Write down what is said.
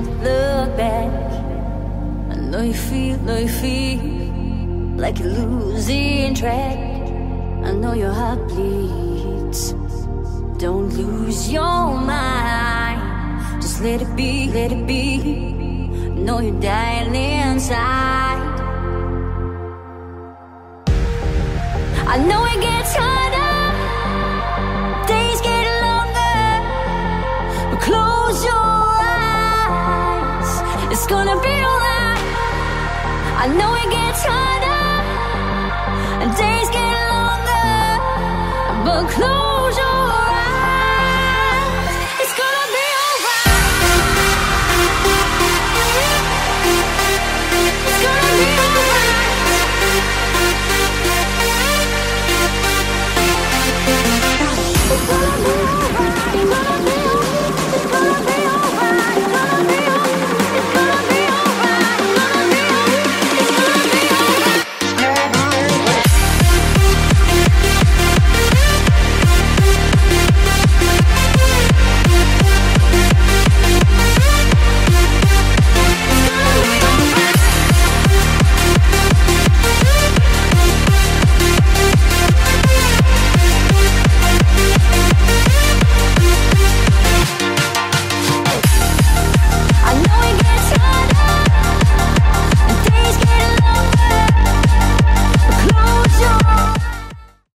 don't look back. I know you feel like you're losing track. I know your heart bleeds. Don't lose your mind. Just let it be, let it be. Know you're dying inside. I know it gets harder, days get longer, but close your eyes, it's gonna be alright. I know it gets harder, and days get longer, but close